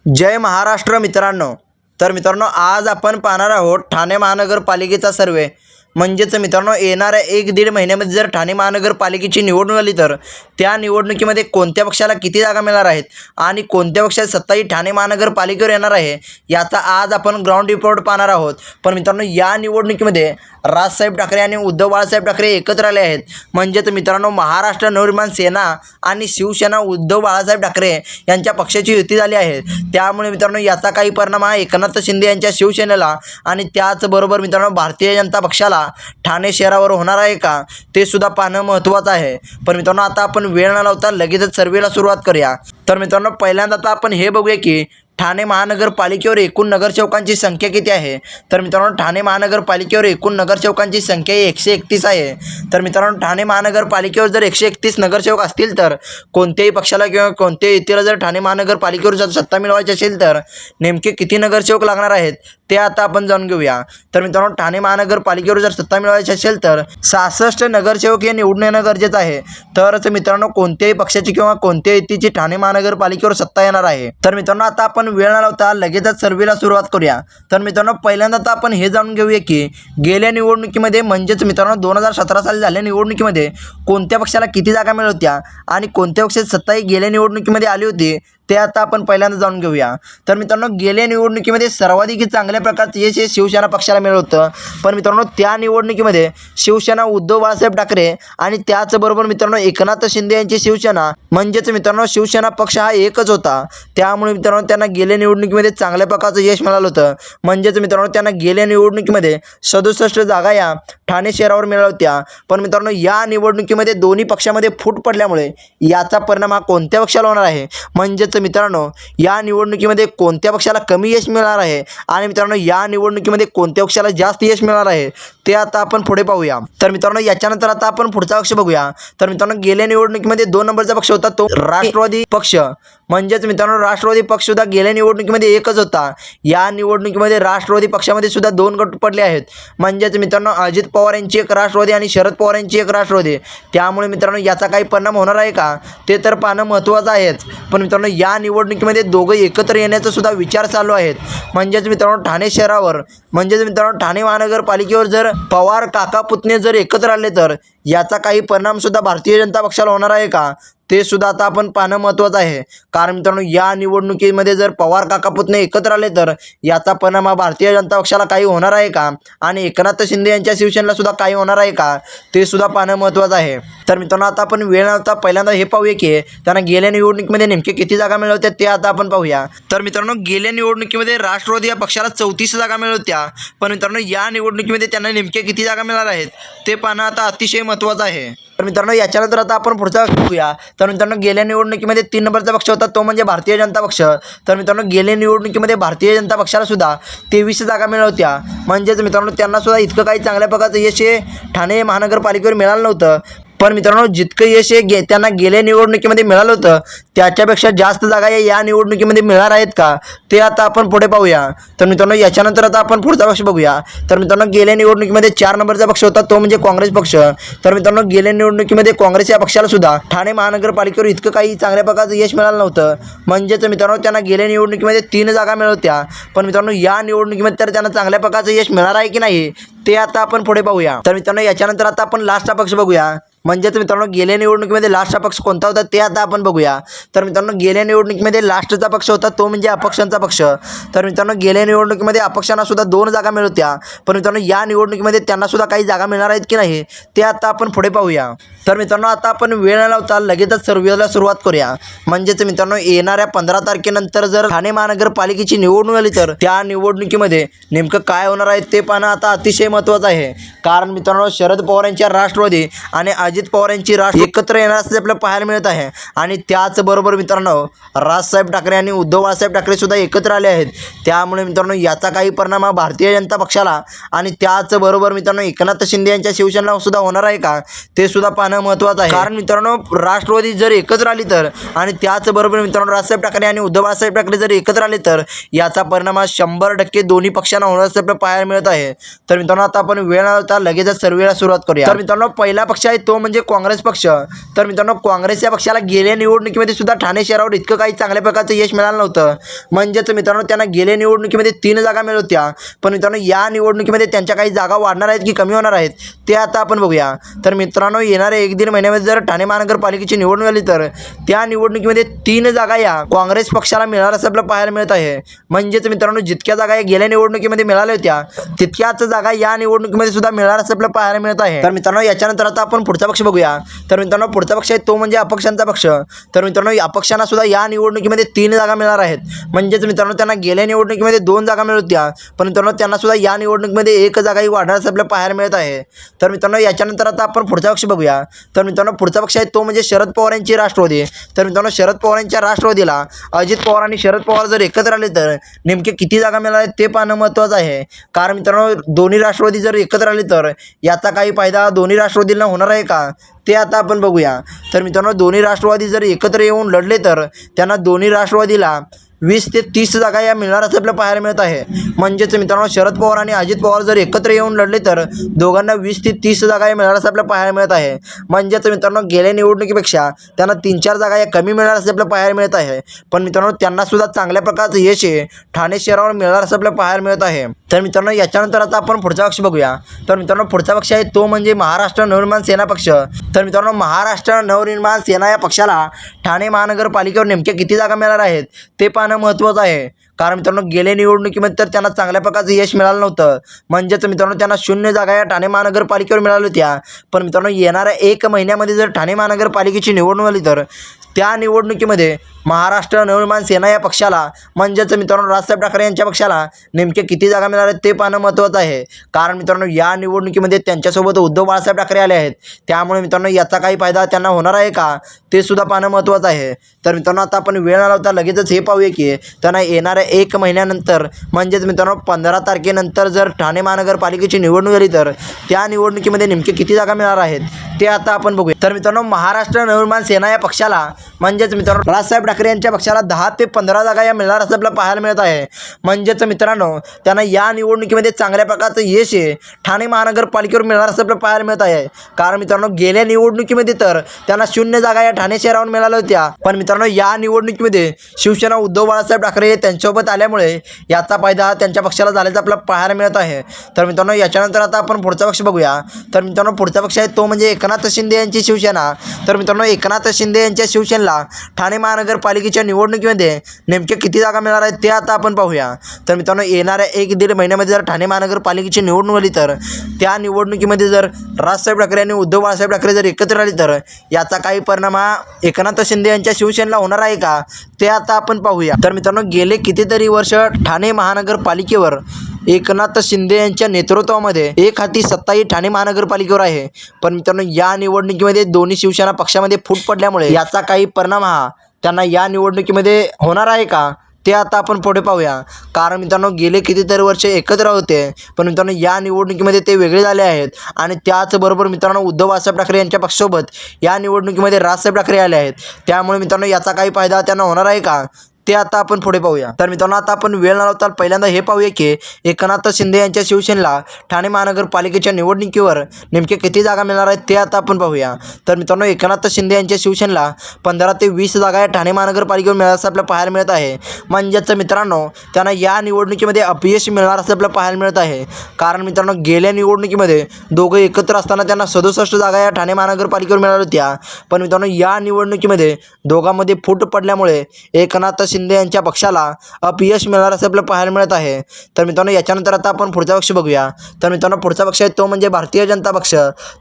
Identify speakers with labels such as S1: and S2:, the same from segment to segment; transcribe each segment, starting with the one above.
S1: जय महाराष्ट्र मित्रांनो. तर मित्रांनो, आज आपण पाहणार आहोत ठाणे महानगरपालिकेचा सर्वे. म्हणजेच मित्रांनो, येणाऱ्या 1-1.5 महिन्यामध्ये जर ठाणे महानगरपालिकेची निवडणूक आली तर त्या निवडणुकीमध्ये कोणत्या पक्षाला किती जागा मिळणार आहेत आणि कोणत्या पक्षाची सत्ताही ठाणे महानगरपालिकेवर येणार आहे याचा आज आपण ग्राउंड रिपोर्ट पाहणार आहोत. पण मित्रांनो, या निवडणुकीमध्ये राजसाहेब ठाकरे आणि उद्धव बाळासाहेब ठाकरे एकत्र आले आहेत. म्हणजेच मित्रांनो, महाराष्ट्र नवनिर्माण सेना आणि शिवसेना उद्धव बाळासाहेब ठाकरे यांच्या पक्षाची युती झाली आहे. त्यामुळे मित्रांनो, याचा काही परिणाम हा एकनाथ शिंदे यांच्या शिवसेनेला आणि त्याचबरोबर मित्रांनो भारतीय जनता पक्षाला ठाणे शहरावर होणार आहे का ते सुद्धा पाहणं महत्त्वाचं आहे. पण मित्रांनो, आता आपण वेळ न लावता लगेचच सर्वेला सुरुवात करूया. तर मित्रांनो, पहिल्यांदा आता आपण हे बघूया की ठाणे महानगरपालिकेवर एकूण नगरसेवकांची संख्या किती आहे. तर मित्रांनो, ठाणे महानगरपालिकेवर एकूण नगरसेवकांची संख्या ही 131 आहे. तर मित्रांनो, ठाणे महानगरपालिकेवर जर 131 नगरसेवक असतील तर कोणत्याही पक्षाला किंवा कोणत्याही युतीला जर ठाणे महानगरपालिकेवर जर सत्ता मिळवायची असेल तर नेमके किती नगरसेवक लागणार आहेत ते आता आपण जाणून घेऊया. तर मित्रांनो, ठाणे महानगरपालिकेवर जर सत्ता मिळवायची असेल तर 66 नगरसेवक हे निवडून येणं गरजेचं आहे. तरच मित्रांनो, कोणत्याही पक्षाची किंवा कोणत्याही युतीची ठाणे महानगरपालिकेवर सत्ता येणार आहे. तर मित्रांनो, आता आपण वेळ न लावता लगेचच सर्वेला सुरुवात करूया. तर मित्रांनो, पहिल्यांदा आता आपण हे जाणून घेऊया की गेल्या निवडणुकीमध्ये म्हणजेच मित्रांनो 2017 साली झालेल्या निवडणुकीमध्ये कोणत्या पक्षाला किती जागा मिळत होत्या आणि कोणत्या पक्षाची सत्ता ही गेल्या निवडणुकीमध्ये आली होती ते आता आपण पहिल्यांदा जाणून घेऊया. तर मित्रांनो, गेल्या निवडणुकीमध्ये सर्वाधिक चांगल्या प्रकारचं यश हे शिवसेना पक्षाला मिळत होतं. पण मित्रांनो, त्या निवडणुकीमध्ये शिवसेना उद्धव बाळासाहेब ठाकरे आणि त्याचबरोबर मित्रांनो एकनाथ शिंदे यांची शिवसेना म्हणजेच मित्रांनो शिवसेना पक्ष हा एकच होता. त्यामुळे मित्रांनो त्यांना गेल्या निवडणुकीमध्ये चांगल्या प्रकारचं यश मिळालं होतं. म्हणजेच मित्रांनो, त्यांना गेल्या निवडणुकीमध्ये 67 जागा या ठाणे शहरावर मिळाल्या होत्या. पण मित्रांनो, या निवडणुकीमध्ये दोन्ही पक्षामध्ये फूट पडल्यामुळे याचा परिणाम हा कोणत्या पक्षाला होणार आहे. म्हणजेच मित्रांनो, या निवडणुकीमध्ये कोणत्या पक्षाला कमी यश मिळणार आहे आणि मित्रांनो या निवडणुकीमध्ये कोणत्या पक्षाला जास्त यश मिळणार आहे ते आता आपण पुढे पाहूया. तर मित्रांनो, याच्यानंतर आता आपण पुढचा पक्ष बघूया. तर मित्रांनो, गेल्या निवडणुकीमध्ये 2 नंबरचा पक्ष होता तो राष्ट्रवादी पक्ष. म्हणजेच मित्रांनो, राष्ट्रवादी पक्ष सुद्धा गेल्या निवडणुकीमध्ये एकच होता. या निवडणुकीमध्ये राष्ट्रवादी पक्षामध्ये सुद्धा 2 गट पडले आहेत. म्हणजेच मित्रांनो, अजित पवार यांची एक राष्ट्रवादी आणि शरद पवार यांची एक राष्ट्रवादी. त्यामुळे मित्रांनो, याचा काही परिणाम होणार आहे का ते तर पाहणं महत्त्वाचं आहेच. पण मित्रांनो, या निवडणुकीमध्ये दोघं एकत्र येण्याचा सुद्धा विचार चालू आहेत. म्हणजेच मित्रांनो, ठाणे शहरावर म्हणजेच मित्रांनो ठाणे महानगरपालिकेवर जर पवार काका पुतणे जर एकत्र आले तर याचा काही परिणाम सुद्धा भारतीय जनता पक्षाला होणार आहे का ते सुद्धा आता आपण पाहणं महत्त्वाचं आहे. कारण मित्रांनो, या निवडणुकीमध्ये जर पवार काका पुतणे एकत्र आले तर याचा परिणाम हा भारतीय जनता पक्षाला काही होणार आहे का आणि एकनाथ शिंदे यांच्या शिवसेनेला सुद्धा काही होणार आहे का ते सुद्धा पाहणं महत्त्वाचं आहे. तर मित्रांनो, आता आपण वेळ नव्हता पहिल्यांदा हे पाहूया की त्यांना गेल्या निवडणुकीमध्ये नेमके किती जागा मिळाल्या होत्या ते आता आपण पाहूया. तर मित्रांनो, गेल्या निवडणुकीमध्ये राष्ट्रवादी या पक्षाला 34 जागा मिळाल्या होत्या. पण मित्रांनो, या निवडणुकीमध्ये त्यांना नेमके किती जागा मिळणार आहेत ते पाहणं आता अतिशय महत्त्वाचं आहे. तर मित्रांनो, याच्यानंतर आता आपण पुढचा बघूया. तर मित्रांनो, गेल्या निवडणुकीमध्ये 3 नंबरचा पक्ष होता तो म्हणजे भारतीय जनता पक्ष. तर मित्रांनो, गेल्या निवडणुकीमध्ये भारतीय जनता पक्षाला सुद्धा 23 जागा मिळाल्या होत्या. म्हणजेच मित्रांनो, त्यांना सुद्धा इतकं काही चांगल्या प्रकारचं यश हे ठाणे महानगरपालिकेवर मिळालं नव्हतं. पण मित्रांनो, जितकं यश हे त्यांना गेल्या निवडणुकीमध्ये मिळालं होतं त्याच्यापेक्षा जास्त जागा या निवडणुकीमध्ये मिळणार आहेत का ते आता आपण पुढे पाहूया. तर मित्रांनो, याच्यानंतर आता आपण पुढचा पक्ष बघूया. तर मित्रांनो, गेल्या निवडणुकीमध्ये 4 नंबरचा पक्ष होता तो म्हणजे काँग्रेस पक्ष. तर मित्रांनो, गेल्या निवडणुकीमध्ये काँग्रेस या पक्षाला सुद्धा ठाणे महानगरपालिकेवर इतकं काही चांगल्या प्रकारचं यश मिळालं नव्हतं. म्हणजेच मित्रांनो, त्यांना गेल्या निवडणुकीमध्ये 3 जागा मिळत होत्या. पण मित्रांनो, या निवडणुकीमध्ये तर त्यांना चांगल्या प्रकारचं यश मिळणार आहे की नाही ते आता आपण पुढे पाहूया. तर मित्रांनो, याच्यानंतर आता आपण लास्टचा पक्ष बघूया. म्हणजेच मित्रांनो, गेल्या निवडणुकीमध्ये लास्टचा पक्ष कोणता होता ते आता आपण बघूया. तर मित्रांनो, गेल्या निवडणुकीमध्ये लास्टचा पक्ष होता तो म्हणजे अपक्षांचा पक्ष. तर मित्रांनो, गेल्या निवडणुकीमध्ये अपक्षांना सुद्धा 2 जागा मिळत होत्या. पण मित्रांनो, या निवडणुकीमध्ये त्यांना सुद्धा काही जागा मिळणार आहेत की नाही ते आता आपण पुढे पाहूया. तर मित्रांनो, आता आपण वेळ न लावता लगेचच सर्वेला सुरुवात करूया. म्हणजेच मित्रांनो, येणाऱ्या 15 तारखेनंतर जर ठाणे महानगरपालिकेची निवडणूक आली तर त्या निवडणुकीमध्ये नेमकं काय होणार आहे ते पाहणं आता अतिशय महत्त्वाचं आहे. कारण मित्रांनो, शरद पवार यांच्या राष्ट्रवादी आणि अजित पवार यांची एकत्र येणार असल्याचे आपल्याला पाहायला मिळत आहे. आणि त्याचबरोबर मित्रांनो, राजसाहेब ठाकरे आणि उद्धव बाळासाहेब ठाकरे सुद्धा एकत्र आले आहेत. त्यामुळे मित्रांनो, याचा काही परिणाम हा भारतीय जनता पक्षाला आणि त्याचबरोबर मित्रांनो एकनाथ शिंदे यांच्या शिवसेनेला सुद्धा होणार आहे का ते सुद्धा पाहणं महत्त्वाचं आहे. कारण मित्रांनो, राष्ट्रवादी जर एकत्र आली तर आणि त्याचबरोबर मित्रांनो राजसाहेब ठाकरे आणि उद्धव बाळासाहेब ठाकरे जर एकत्र आले तर याचा परिणाम हा 100% दोन्ही पक्षांना होणार असल्याचे पाहायला मिळत आहे. तर मित्रांनो, आता आपण वेळ न लावता लगेचच सर्वेला सुरुवात करूया. तर मित्रांनो, पहिला पक्ष आहे तो म्हणजे काँग्रेस पक्ष. तर मित्रांनो काँग्रेस या पक्षाला गेल्या निवडणुकीमध्ये सुद्धा ठाणे शहरावर इतकं काही चांगल्या प्रकारचं यश मिळालं नव्हतं. म्हणजेच मित्रांनो त्यांना गेल्या निवडणुकीमध्ये 3 जागा मिळत होत्या. पण मित्रांनो या निवडणुकीमध्ये त्यांच्या काही जागा वाढणार आहेत की कमी होणार आहेत ते आता आपण बघूया. तर मित्रांनो येणाऱ्या 1-1.5 महिन्यामध्ये जर ठाणे महानगरपालिकेची निवडणूक झाली तर त्या निवडणुकीमध्ये 3 जागा या काँग्रेस पक्षाला मिळणार असं आपल्याला पाहायला मिळत आहे. म्हणजेच मित्रांनो जितक्या जागा या गेल्या निवडणुकीमध्ये मिळाल्या होत्या तितक्याच जागा या निवडणुकीमध्ये सुद्धा मिळणार असं आपल्याला पाहायला मिळत आहे. तर मित्रांनो याच्यानंतर आता आपण पुढचा पक्ष बघूया. तर मित्रांनो पुढचा पक्ष आहे तो म्हणजे अपक्षांचा पक्ष. तर मित्रांनो अपक्षांना सुद्धा या निवडणुकीमध्ये 3 जागा मिळणार आहेत. म्हणजेच मित्रांनो त्यांना गेल्या निवडणुकीमध्ये 2 जागा मिळत होत्या. पण मित्रांनो त्यांना सुद्धा या निवडणुकीमध्ये 1 जागाही वाढणार असं आपल्याला पाहायला मिळत आहे. तर मित्रांनो याच्यानंतर आता आपण पुढचा पक्ष बघूया. तर मित्रांनो पुढचा पक्ष आहे तो म्हणजे शरद पवार यांची राष्ट्रवादी. तर मित्रांनो शरद पवार यांच्या राष्ट्रवादीला अजित पवार आणि शरद पवार जर एकत्र आले तर नेमके किती जागा मिळणार आहेत ते पाहणं महत्त्वाचं आहे. कारण मित्रांनो दोन्ही राष्ट्रवादी जर एकत्र आले तर याचा काही फायदा दोन्ही राष्ट्रवादींना होणार आहे का ते आता आपण बघूया. तर मित्रांनो दोन्ही राष्ट्रवादी जर एकत्र येऊन लढले तर त्यांना दोन्ही राष्ट्रवादीला 20 ते 30 जागा या मिळणार असं आपल्याला पाहायला मिळत आहे. म्हणजेच मित्रांनो शरद पवार आणि अजित पवार जर एकत्र येऊन लढले तर दोघांना 20 ते 30 जागा या मिळणार असं आपल्याला पाहायला मिळत आहे. म्हणजेच मित्रांनो गेल्या निवडणुकीपेक्षा त्यांना 3-4 जागा या कमी मिळणार असं आपल्याला पाहायला मिळत आहे. पण मित्रांनो त्यांना सुद्धा चांगल्या प्रकारचं यश हे ठाणे शहरावर मिळणार असं आपल्याला पाहायला मिळत आहे. तर मित्रांनो याच्यानंतर आता आपण पुढचा पक्ष बघूया. तर मित्रांनो पुढचा पक्ष आहे तो म्हणजे महाराष्ट्र नवनिर्माण सेना पक्ष. तर मित्रांनो महाराष्ट्र नवनिर्माण सेना या पक्षाला ठाणे महानगरपालिकेवर नेमक्या किती जागा मिळणार आहेत ते पाहणं महत्त्वाचं आहे. कारण मित्रांनो गेल्या निवडणुकीमध्ये तर त्यांना चांगल्या प्रकारचं यश मिळालं नव्हतं. म्हणजेच मित्रांनो त्यांना 0 जागा या ठाणे महानगरपालिकेवर मिळाल्या होत्या. पण मित्रांनो येणाऱ्या 1 महिन्यामध्ये जर ठाणे महानगरपालिकेची निवडणूक झाली तर त्या निवडणुकीमध्ये महाराष्ट्र नवनिर्माण सेना या पक्षाला म्हणजेच मित्रांनो राजसाहेब ठाकरे यांच्या पक्षाला नेमके किती जागा मिळणार आहेत ते पाहणं महत्त्वाचं आहे. कारण मित्रांनो या निवडणुकीमध्ये त्यांच्यासोबत उद्धव बाळासाहेब ठाकरे आले आहेत. त्यामुळे मित्रांनो याचा काही फायदा त्यांना होणार आहे का ते सुद्धा पाहणं महत्त्वाचं आहे. तर मित्रांनो आता आपण वेळ न लावता लगेचच हे पाहूया की त्यांना येणाऱ्या 1 महिन्यानंतर म्हणजेच मित्रांनो 15 तारखेनंतर जर ठाणे महानगरपालिकेची निवडणूक झाली तर त्या निवडणुकीमध्ये नेमके किती जागा मिळणार आहेत ते आता आपण बघूया. तर मित्रांनो महाराष्ट्र नवनिर्माण सेना या पक्षाला म्हणजेच मित्रांनो राजसाहेब ठाकरे यांच्या पक्षाला 10 ते 15 जागा या मिळणार असं आपल्याला पाहायला मिळत आहे. म्हणजेच मित्रांनो त्यांना या निवडणुकीमध्ये चांगल्या प्रकारचं यश हे ठाणे महानगरपालिकेवर मिळणार असं आपल्याला पाहायला मिळत आहे. कारण मित्रांनो गेल्या निवडणुकीमध्ये तर त्यांना 0 जागा या ठाणे शहरावर मिळाल्या होत्या. पण मित्रांनो या निवडणुकीमध्ये शिवसेना उद्धव बाळासाहेब ठाकरे त्यांच्यासोबत आल्यामुळे याचा फायदा त्यांच्या पक्षाला झाल्याचं आपल्याला पाहायला मिळत आहे. तर मित्रांनो याच्यानंतर आता आपण पुढचा पक्ष बघूया. तर मित्रांनो पुढचा पक्ष आहे तो म्हणजे एकनाथ शिंदे यांची शिवसेना. तर मित्रांनो एकनाथ शिंदे यांच्या शिवसेनेला ठाणे महानगरपालिकेच्या निवडणुकीमध्ये नेमके किती जागा मिळणार आहेत ते आता आपण पाहूया. तर मित्रांनो येणाऱ्या 1-1.5 महिन्यामध्ये जर ठाणे महानगरपालिकेची निवडणूक झाली तर त्या निवडणुकीमध्ये जर राजसाहेब ठाकरे आणि उद्धव बाळासाहेब ठाकरे जर एकत्र आले तर याचा काही परिणाम हा एकनाथ शिंदे यांच्या शिवसेनेला होणार आहे का ते आता आपण पाहूया. तर मित्रांनो गेले कितीतरी वर्ष ठाणे महानगरपालिकेवर एकनाथ शिंदे यांच्या नेतृत्वामध्ये एक हाती सत्ता ही ठाणे महानगरपालिकेवर आहे. पण मित्रांनो या निवडणुकीमध्ये दोन्ही शिवसेना पक्षामध्ये फूट पडल्यामुळे याचा काही परिणाम हा त्यांना या निवडणुकीमध्ये होणार आहे का ते आता आपण पुढे पाहूया. कारण मित्रांनो गेले कितीतरी वर्ष एकत्र होते पण मित्रांनो या निवडणुकीमध्ये ते वेगळे झाले आहेत. आणि त्याचबरोबर मित्रांनो उद्धव बाळासाहेब ठाकरे यांच्या पक्षासोबत या निवडणुकीमध्ये राजसाहेब ठाकरे आले आहेत. त्यामुळे मित्रांनो याचा काही फायदा त्यांना होणार आहे का ते आता आपण पुढे पाहूया. तर मित्रांनो आता आपण वेळ न लावता पहिल्यांदा हे पाहूया की एकनाथ शिंदे यांच्या शिवसेनेला ठाणे महानगरपालिकेच्या निवडणुकीवर नेमके किती जागा मिळणार आहेत ते आता आपण पाहूया. तर मित्रांनो एकनाथ शिंदे यांच्या शिवसेनेला 15 ते 20 जागा या ठाणे महानगरपालिकेवर मिळणार असं आपल्याला पाहायला मिळत आहे. म्हणजेच मित्रांनो त्यांना या निवडणुकीमध्ये अपयश मिळणार असं आपल्याला पाहायला मिळत आहे. कारण मित्रांनो गेल्या निवडणुकीमध्ये दोघं एकत्र असताना त्यांना 67 जागा या ठाणे महानगरपालिकेवर मिळाल्या होत्या. पण मित्रांनो या निवडणुकीमध्ये दोघांमध्ये फूट पडल्यामुळे एकनाथ शिंदे यांच्या पक्षाला अपयश मिळणार असं आपल्याला पाहायला मिळत आहे. तर मित्रांनो याच्यानंतर आता आपण पुढचा पक्ष बघूया. तर मित्रांनो पुढचा पक्ष आहे तो म्हणजे भारतीय जनता पक्ष.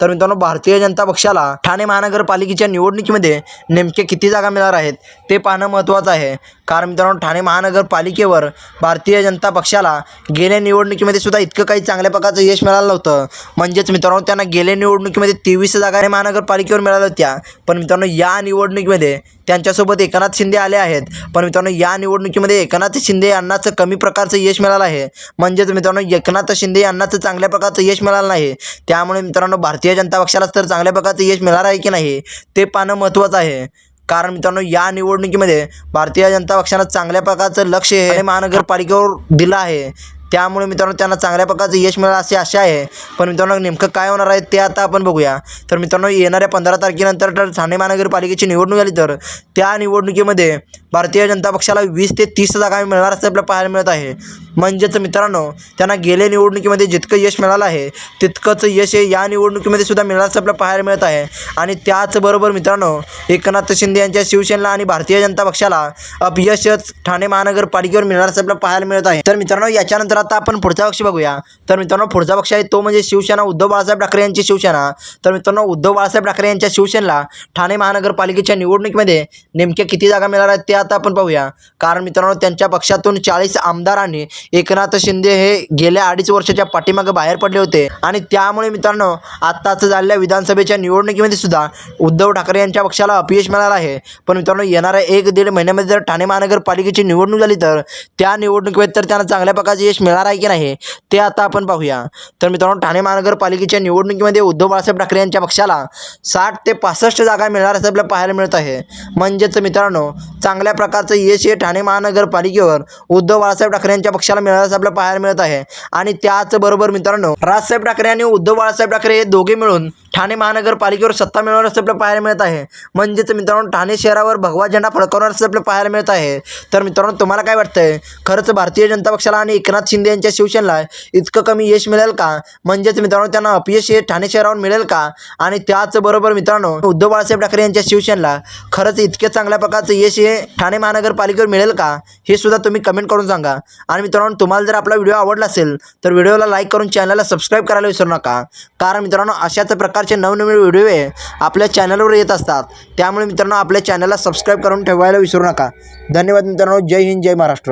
S1: तर मित्रांनो भारतीय जनता पक्षाला ठाणे महानगरपालिकेच्या निवडणुकीमध्ये नेमके किती जागा मिळणार आहेत ते पाहणं महत्त्वाचं आहे. कारण मित्रांनो ठाणे महानगरपालिकेवर भारतीय जनता पक्षाला गेल्या निवडणुकीमध्ये सुद्धा इतकं काही चांगल्या प्रकारचं यश मिळालं नव्हतं. म्हणजेच मित्रांनो त्यांना गेल्या निवडणुकीमध्ये 23 जागा महानगरपालिकेवर मिळाल्या होत्या. पण मित्रांनो या निवडणुकीमध्ये त्यांच्यासोबत एकनाथ शिंदे आले आहेत. पण मित्रांनो या निवडणुकीमध्ये एकनाथ शिंदे यांनाच कमी प्रकारचं यश मिळालं आहे. म्हणजेच मित्रांनो एकनाथ शिंदे यांनाच चांगल्या प्रकारचं यश मिळालं नाही. त्यामुळे मित्रांनो भारतीय जनता पक्षालाच तर चांगल्या प्रकारचं यश मिळणार आहे की नाही ते पाहणं महत्त्वाचं आहे. कारण मित्रांनो या निवडणुकीमध्ये भारतीय जनता पक्षानं चांगल्या प्रकारचं लक्ष हे महानगरपालिकेवर दिलं आहे. त्यामुळे मित्रांनो त्यांना चांगल्या प्रकारचं यश मिळेल अशी आशा आहे. पण मित्रांनो नेमकं काय होणार आहे ते आता आपण बघूया. तर मित्रांनो येणाऱ्या 15 तारखेनंतर तर ठाणे महानगरपालिकेची निवडणूक झाली तर त्या निवडणुकीमध्ये भारतीय जनता पक्षाला 20 ते 30 जागा मिळणार असं आपल्याला पाहायला मिळत आहे. म्हणजेच मित्रांनो त्यांना गेल्या निवडणुकीमध्ये जितकं यश मिळालं आहे तितकंच यश हे या निवडणुकीमध्ये सुद्धा मिळणार असं आपल्याला पाहायला मिळत आहे. आणि त्याचबरोबर मित्रांनो एकनाथ शिंदे यांच्या शिवसेनेला आणि भारतीय जनता पक्षाला अपयशच ठाणे महानगरपालिकेवर मिळणार असं आपल्याला पाहायला मिळत आहे. तर मित्रांनो याच्यानंतर आता आपण पुढचा पक्ष बघूया. तर मित्रांनो पुढचा पक्ष आहे तो म्हणजे शिवसेना, उद्धव बाळासाहेब ठाकरे यांची शिवसेना. तर मित्रांनो उद्धव बाळासाहेब ठाकरे यांच्या शिवसेनेला ठाणे महानगरपालिकेच्या निवडणुकीमध्ये नेमक्या किती जागा मिळणार आहेत ते आता आपण पाहूया. कारण मित्रांनो त्यांच्या पक्षातून 40 आमदारांनी एकनाथ शिंदे हे गेल्या 2.5 वर्षाच्या पाठीमागे बाहेर पडले होते आणि त्यामुळे मित्रांनो आत्ताच झालेल्या विधानसभेच्या निवडणुकीमध्ये सुद्धा उद्धव ठाकरे यांच्या पक्षाला अपयश मिळालं आहे. पण मित्रांनो येणाऱ्या 1-1.5 महिन्यामध्ये जर ठाणे महानगरपालिकेची निवडणूक झाली तर त्या निवडणुकीमध्ये तर त्यांना चांगल्या प्रकारचे यश मिळणार आहे की नाही ते आता आपण पाहूया. तर मित्रांनो ठाणे महानगरपालिकेच्या निवडणुकीमध्ये उद्धव बाळासाहेब ठाकरे यांच्या पक्षाला 60 ते 65 जागा मिळणार असं आपल्याला पाहायला मिळत आहे. म्हणजेच मित्रांनो चांगल्या प्रकारचं यश हे ठाणे महानगरपालिकेवर उद्धव बाळासाहेब ठाकरे यांच्या पक्षाला मिळणार असं आपल्याला पाहायला मिळत आहे. आणि त्याचबरोबर मित्रांनो राजसाहेब ठाकरे आणि उद्धव बाळासाहेब ठाकरे हे दोघे मिळून ठाणे महानगरपालिकेवर सत्ता मिळवणार असं आपल्याला पाहायला मिळत आहे. म्हणजेच मित्रांनो ठाणे शहरावर भगवा झेंडा फडकवणार असं आपल्याला पाहायला मिळत आहे. तर मित्रांनो तुम्हाला काय वाटतंय, खरंच भारतीय जनता पक्षाला आणि एकनाथ शिंदे यांच्या शिवसेनेला इतकं कमी यश मिळेल का? म्हणजेच मित्रांनो त्यांना अपयश हे ठाणे शहरावर मिळेल का? आणि त्याचबरोबर मित्रांनो उद्धव बाळासाहेब ठाकरे यांच्या शिवसेनेला खरंच इतके चांगल्या प्रकारचं यश हे ठाणे महानगरपालिकेवर मिळेल का? हे सुद्धा तुम्ही कमेंट करून सांगा. आणि मित्रांनो तुम्हाला जर आपला व्हिडिओ आवडला असेल तर व्हिडिओला लाईक करून चॅनलला सबस्क्राईब करायला विसरू नका. कारण मित्रांनो अशाच प्रकारचे नवनवीन व्हिडिओ आपल्या चॅनलवर येत असतात. त्यामुळे मित्रांनो आपल्या चॅनलला सबस्क्राईब करून ठेवायला विसरू नका. धन्यवाद मित्रांनो. जय हिंद, जय महाराष्ट्र.